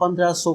1500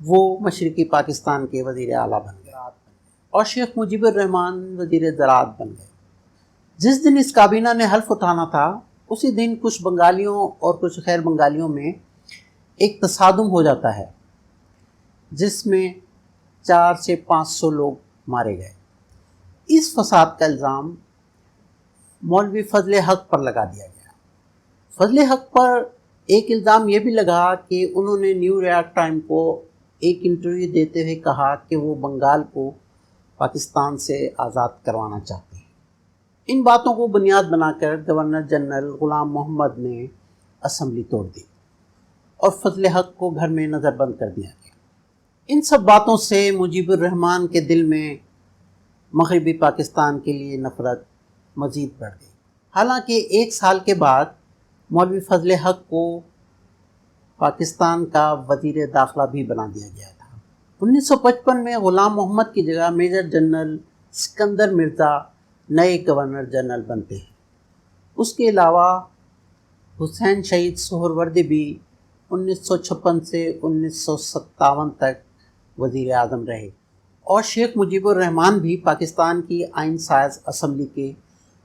وہ مشرقی پاکستان کے وزیر اعلیٰ بن گئے اور شیخ مجیب الرحمان وزیر زراعت بن گئے۔ جس دن اس کابینہ نے حلف اٹھانا تھا اسی دن کچھ بنگالیوں اور کچھ غیر بنگالیوں میں ایک تصادم ہو جاتا ہے جس میں 400 سے 500 لوگ مارے گئے۔ اس فساد کا الزام مولوی فضل حق پر لگا دیا گیا۔ فضل حق پر ایک الزام یہ بھی لگا کہ انہوں نے نیو یارک ٹائم کو ایک انٹرویو دیتے ہوئے کہا کہ وہ بنگال کو پاکستان سے آزاد کروانا چاہتے ہیں۔ ان باتوں کو بنیاد بنا کر گورنر جنرل غلام محمد نے اسمبلی توڑ دی اور فضل حق کو گھر میں نظر بند کر دیا گیا۔ ان سب باتوں سے مجیب الرحمان کے دل میں مغربی پاکستان کے لیے نفرت مزید بڑھ گئی۔ حالانکہ 1 سال کے بعد مولوی فضل حق کو پاکستان کا وزیر داخلہ بھی بنا دیا گیا تھا۔ 1955 میں غلام محمد کی جگہ میجر جنرل سکندر مرزا نئے گورنر جنرل بنتے ہیں۔ اس کے علاوہ حسین شہید سہروردی بھی 1956 سے 1957 تک وزیر اعظم رہے اور شیخ مجیب الرحمان بھی پاکستان کی آئین ساز اسمبلی کے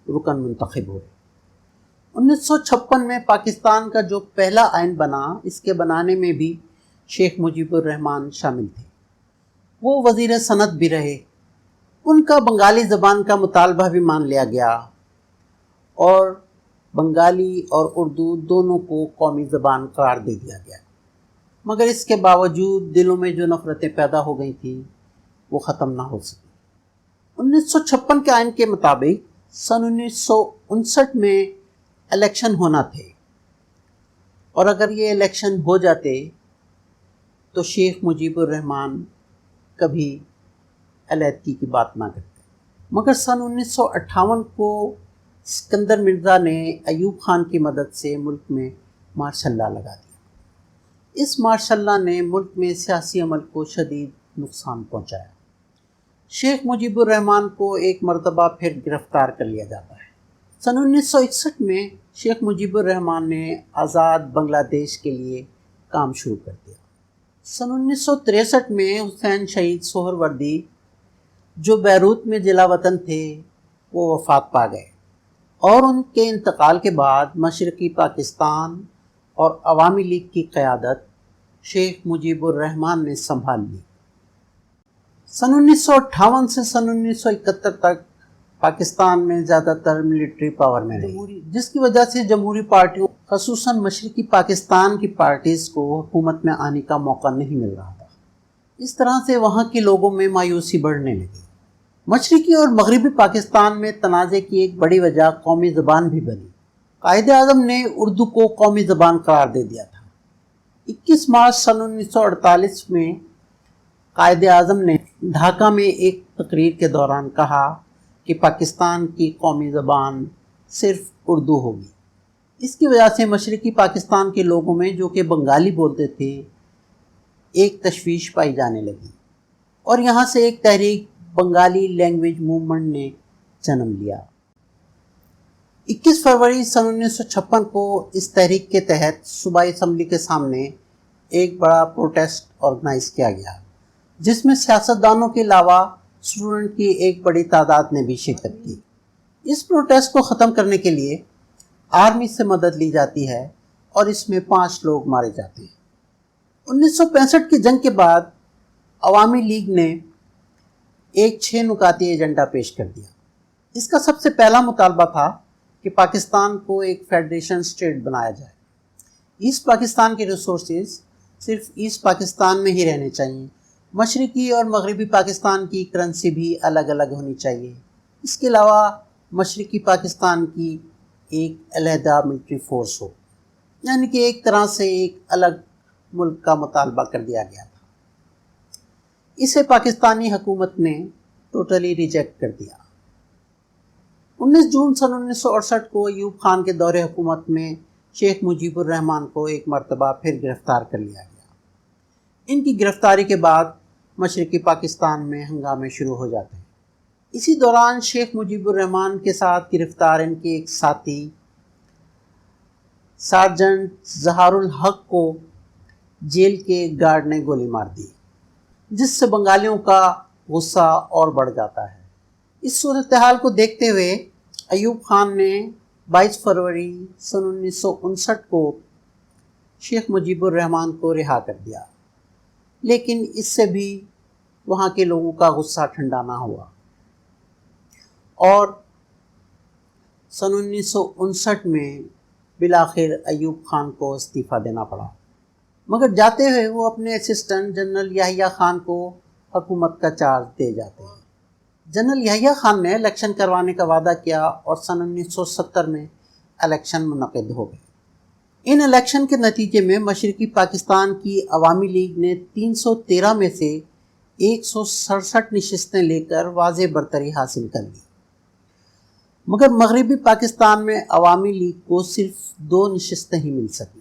رکن منتخب ہوئے۔ 1956 میں پاکستان کا جو پہلا آئین بنا، اس کے بنانے میں بھی شیخ مجیب الرحمان شامل تھے۔ وہ وزیر صنعت بھی رہے۔ ان کا بنگالی زبان کا مطالبہ بھی مان لیا گیا اور بنگالی اور اردو دونوں کو قومی زبان قرار دے دیا گیا، مگر اس کے باوجود دلوں میں جو نفرتیں پیدا ہو گئی تھیں وہ ختم نہ ہو سکی۔ 1956 کے آئین کے مطابق سن 1959 میں الیکشن ہونا تھے اور اگر یہ الیکشن ہو جاتے تو شیخ مجیب الرحمان کبھی علیحدگی کی بات نہ کرتے، مگر سن 1958 کو سکندر مرزا نے ایوب خان کی مدد سے ملک میں مارشل لا لگا دیا۔ اس مارشل لا نے ملک میں سیاسی عمل کو شدید نقصان پہنچایا۔ شیخ مجیب الرحمان کو ایک مرتبہ پھر گرفتار کر لیا جاتا ہے۔ سن 1961 میں شیخ مجیب الرحمان نے آزاد بنگلہ دیش کے لیے کام شروع کر دیا۔ سن 1963 میں حسین شہید سہروردی جو بیروت میں جلا وطن تھے وہ وفات پا گئے اور ان کے انتقال کے بعد مشرقی پاکستان اور عوامی لیگ کی قیادت شیخ مجیب الرحمان نے سنبھال لی۔ سن 1958 سے سن 1971 تک پاکستان میں زیادہ تر ملٹری پاور میں رہی، جس کی وجہ سے جمہوری پارٹیوں خصوصاً مشرقی پاکستان کی پارٹیز کو حکومت میں آنے کا موقع نہیں مل رہا تھا۔ اس طرح سے وہاں کے لوگوں میں مایوسی بڑھنے لگی۔ مشرقی اور مغربی پاکستان میں تنازع کی ایک بڑی وجہ قومی زبان بھی بنی۔ قائد اعظم نے اردو کو قومی زبان قرار دے دیا تھا۔ 21 مارچ سن 1948 میں قائد اعظم نے ڈھاکہ میں ایک تقریر کے دوران کہا کہ پاکستان کی قومی زبان صرف اردو ہوگی۔ اس کی وجہ سے مشرقی پاکستان کے لوگوں میں جو کہ بنگالی بولتے تھے ایک تشویش پائی جانے لگی اور یہاں سے ایک تحریک بنگالی لینگویج موومنٹ نے جنم لیا۔ 21 فروری سن 1956 کو اس تحریک کے تحت صوبائی اسمبلی کے سامنے ایک بڑا پروٹیسٹ آرگنائز کیا گیا، جس میں سیاستدانوں کے علاوہ اسٹوڈنٹ کی ایک بڑی تعداد نے بھی شرکت کی۔ اس پروٹیسٹ کو ختم کرنے کے لیے آرمی سے مدد لی جاتی ہے اور اس میں 5 لوگ مارے جاتے ہیں۔ 1965 کی جنگ کے بعد عوامی لیگ نے ایک 6 نکاتی ایجنڈا پیش کر دیا۔ اس کا سب سے پہلا مطالبہ تھا کہ پاکستان کو ایک فیڈریشن اسٹیٹ بنایا جائے۔ ایسٹ پاکستان کے ریسورسز صرف ایسٹ پاکستان میں ہی رہنے چاہیے۔ مشرقی اور مغربی پاکستان کی کرنسی بھی الگ الگ ہونی چاہیے۔ اس کے علاوہ مشرقی پاکستان کی ایک علیحدہ ملٹری فورس ہو، یعنی کہ ایک طرح سے ایک الگ ملک کا مطالبہ کر دیا گیا تھا۔ اسے پاکستانی حکومت نے ٹوٹلی ریجیکٹ کر دیا۔ 19 جون سن 1968 کو ایوب خان کے دور حکومت میں شیخ مجیب الرحمان کو ایک مرتبہ پھر گرفتار کر لیا گیا۔ ان کی گرفتاری کے بعد مشرقی پاکستان میں ہنگامے شروع ہو جاتے ہیں۔ اسی دوران شیخ مجیب الرحمان کے ساتھ گرفتار ان کے ایک ساتھی سارجنٹ ظہار الحق کو جیل کے گارڈ نے گولی مار دی۔ جس سے بنگالیوں کا غصہ اور بڑھ جاتا ہے۔ اس صورتحال کو دیکھتے ہوئے ایوب خان نے 22 فروری سن 1959 کو شیخ مجیب الرحمان کو رہا کر دیا، لیکن اس سے بھی وہاں کے لوگوں کا غصہ ٹھنڈا نہ ہوا اور سن 1959 میں بالآخر ایوب خان کو استعفیٰ دینا پڑا، مگر جاتے ہوئے وہ اپنے اسسٹنٹ جنرل یحییٰ خان کو حکومت کا چارج دے جاتے ہیں۔ جنرل یحییٰ خان نے الیکشن کروانے کا وعدہ کیا اور سن 1970 میں الیکشن منعقد ہو گئے۔ ان الیکشن کے نتیجے میں مشرقی پاکستان کی عوامی لیگ نے 313 میں سے 167 نشستیں لے کر واضح برتری حاصل کر لی، مگر مغربی پاکستان میں عوامی لیگ کو صرف 2 نشستیں ہی مل سکیں۔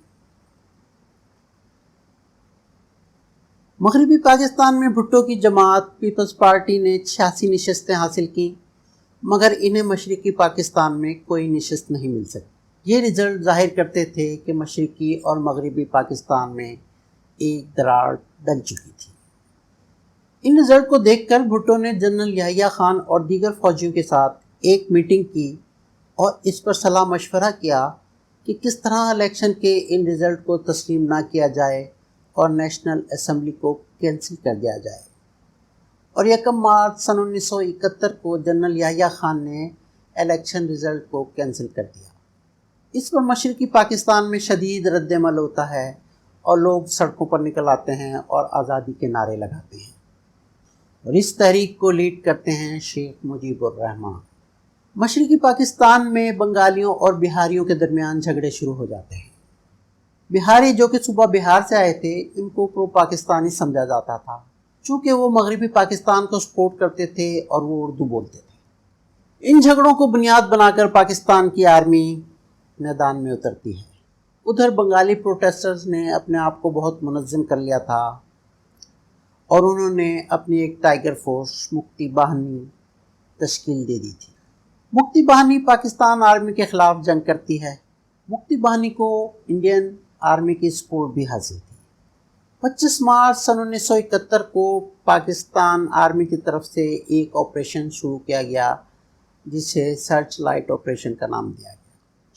مغربی پاکستان میں بھٹو کی جماعت پیپلز پارٹی نے 86 نشستیں حاصل کیں، مگر انہیں مشرقی پاکستان میں کوئی نشست نہیں مل سکی۔ یہ رزلٹ ظاہر کرتے تھے کہ مشرقی اور مغربی پاکستان میں ایک دراڑ ڈل چکی تھی۔ ان رزلٹ کو دیکھ کر بھٹو نے جنرل یحییٰ خان اور دیگر فوجیوں کے ساتھ ایک میٹنگ کی اور اس پر صلاح مشورہ کیا کہ کس طرح الیکشن کے ان رزلٹ کو تسلیم نہ کیا جائے اور نیشنل اسمبلی کو کینسل کر دیا جائے، اور 1 مارچ سن 1971 کو جنرل یحییٰ خان نے الیکشن رزلٹ کو کینسل کر دیا۔ اس پر مشرقی پاکستان میں شدید رد عمل ہوتا ہے اور لوگ سڑکوں پر نکل آتے ہیں اور آزادی کے نعرے لگاتے ہیں، اور اس تحریک کو لیڈ کرتے ہیں شیخ مجیب الرحمان۔ مشرقی پاکستان میں بنگالیوں اور بہاریوں کے درمیان جھگڑے شروع ہو جاتے ہیں۔ بہاری جو کہ صوبہ بہار سے آئے تھے، ان کو پرو پاکستانی سمجھا جاتا تھا، چونکہ وہ مغربی پاکستان کو سپورٹ کرتے تھے اور وہ اردو بولتے تھے۔ ان جھگڑوں کو بنیاد بنا کر پاکستان کی آرمی میدان میں اترتی ہے۔ ادھر بنگالی پروٹیسٹرز نے اپنے آپ کو بہت منظم کر لیا تھا اور انہوں نے اپنی ایک ٹائیگر فورس مکتی باہنی تشکیل دے دی تھی۔ مکتی باہنی پاکستان آرمی کے خلاف جنگ کرتی ہے۔ مکتی باہنی کو انڈین آرمی کی سپورٹ بھی حاصل تھی۔ 25 مارچ سن 1971 کو پاکستان آرمی کی طرف سے ایک آپریشن شروع کیا گیا جسے سرچ لائٹ آپریشن کا نام دیا گیا۔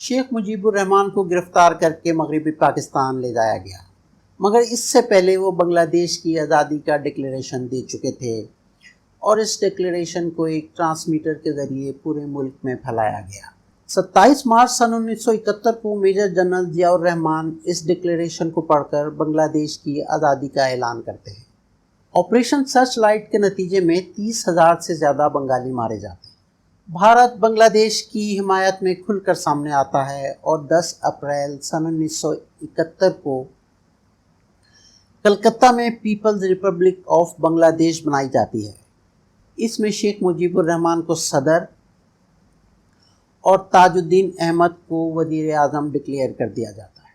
شیخ مجیب الرحمان کو گرفتار کر کے مغربی پاکستان لے جایا گیا، مگر اس سے پہلے وہ بنگلہ دیش کی آزادی کا ڈکلیریشن دے چکے تھے اور اس ڈکلیریشن کو ایک ٹرانسمیٹر کے ذریعے پورے ملک میں پھیلایا گیا۔ 27 مارچ سن 1971 کو میجر جنرل ضیاء الرحمان اس ڈکلیریشن کو پڑھ کر بنگلہ دیش کی آزادی کا اعلان کرتے ہیں۔ آپریشن سرچ لائٹ کے نتیجے میں 30,000 سے زیادہ بنگالی مارے جاتے ہیں۔ بھارت بنگلہ دیش کی حمایت میں کھل کر سامنے آتا ہے اور 10 اپریل سن 1971 کو کلکتہ میں پیپلز ریپبلک آف بنگلہ دیش بنائی جاتی ہے۔ اس میں شیخ مجیب الرحمان کو صدر اور تاج الدین احمد کو وزیر اعظم ڈکلیئر کر دیا جاتا ہے۔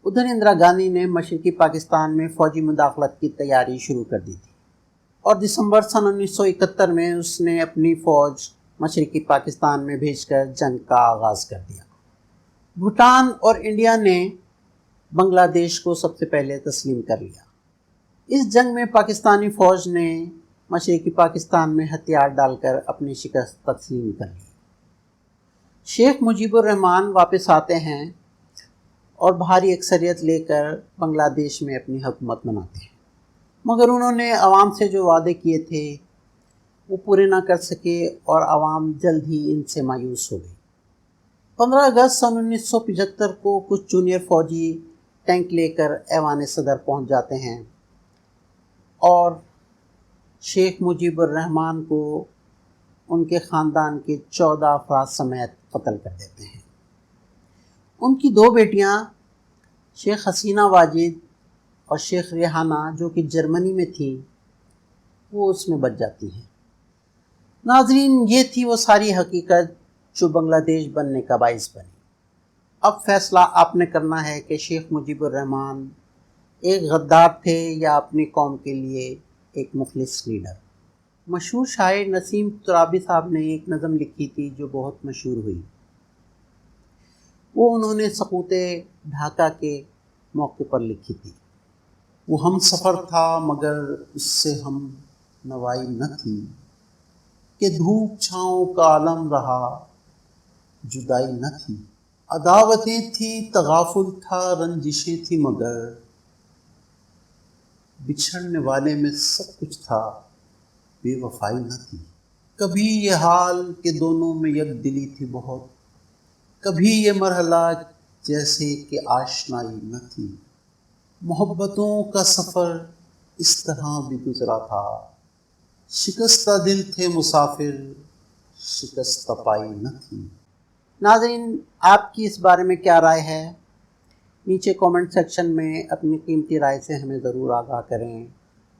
ادھر اندرا گاندھی نے مشرقی پاکستان میں فوجی مداخلت کی تیاری شروع کر دی تھی اور دسمبر سن 1971 میں اس نے اپنی فوج مشرقی پاکستان میں بھیج کر جنگ کا آغاز کر دیا۔ بھوٹان اور انڈیا نے بنگلہ دیش کو سب سے پہلے تسلیم کر لیا۔ اس جنگ میں پاکستانی فوج نے مشرقی پاکستان میں ہتھیار ڈال کر اپنی شکست تسلیم کر لی۔ شیخ مجیب الرحمان واپس آتے ہیں اور بھاری اکثریت لے کر بنگلہ دیش میں اپنی حکومت بناتے ہیں، مگر انہوں نے عوام سے جو وعدے کیے تھے وہ پورے نہ کر سکے اور عوام جلد ہی ان سے مایوس ہو گئی۔ 15 اگست سن 1975 کو کچھ جونیئر فوجی ٹینک لے کر ایوان صدر پہنچ جاتے ہیں اور شیخ مجیب الرحمان کو ان کے خاندان کے 14 افراد سمیت قتل کر دیتے ہیں۔ ان کی 2 بیٹیاں شیخ حسینہ واجد اور شیخ ریحانہ جو کہ جرمنی میں تھیں وہ اس میں بچ جاتی ہیں۔ ناظرین، یہ تھی وہ ساری حقیقت جو بنگلہ دیش بننے کا باعث بنی۔ اب فیصلہ آپ نے کرنا ہے کہ شیخ مجیب الرحمان ایک غدار تھے یا اپنی قوم کے لیے ایک مخلص لیڈر۔ مشہور شاعر نسیم ترابی صاحب نے ایک نظم لکھی تھی جو بہت مشہور ہوئی۔ وہ انہوں نے سقوط ڈھاکہ کے موقع پر لکھی تھی۔ وہ ہم سفر تھا مگر اس سے ہم نوائی نہ تھی، کہ دھوپ چھاؤں کا عالم رہا جدائی نہ تھی۔ عداوتیں تھی، تغافل تھا، رنجشیں تھی، مگر بچھڑنے والے میں سب کچھ تھا، بے وفائی نہ تھی۔ کبھی یہ حال کہ دونوں میں یک دلی تھی بہت، کبھی یہ مرحلہ جیسے کہ آشنائی نہ تھی۔ محبتوں کا سفر اس طرح بھی گزرا تھا، شکستہ دل تھے مسافر، شکستہ پائی نہ تھی۔ ناظرین، آپ کی اس بارے میں کیا رائے ہے؟ نیچے کومنٹ سیکشن میں اپنی قیمتی رائے سے ہمیں ضرور آگاہ کریں،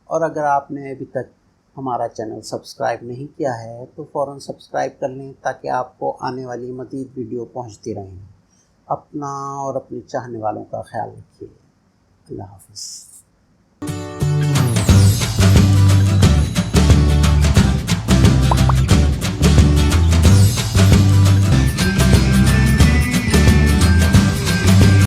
اور اگر آپ نے ابھی تک ہمارا چینل سبسکرائب نہیں کیا ہے تو فوراً سبسکرائب کر لیں تاکہ آپ کو آنے والی مزید ویڈیو پہنچتی رہیں۔ اپنا اور اپنے چاہنے والوں کا خیال رکھیے۔ اللہ حافظ۔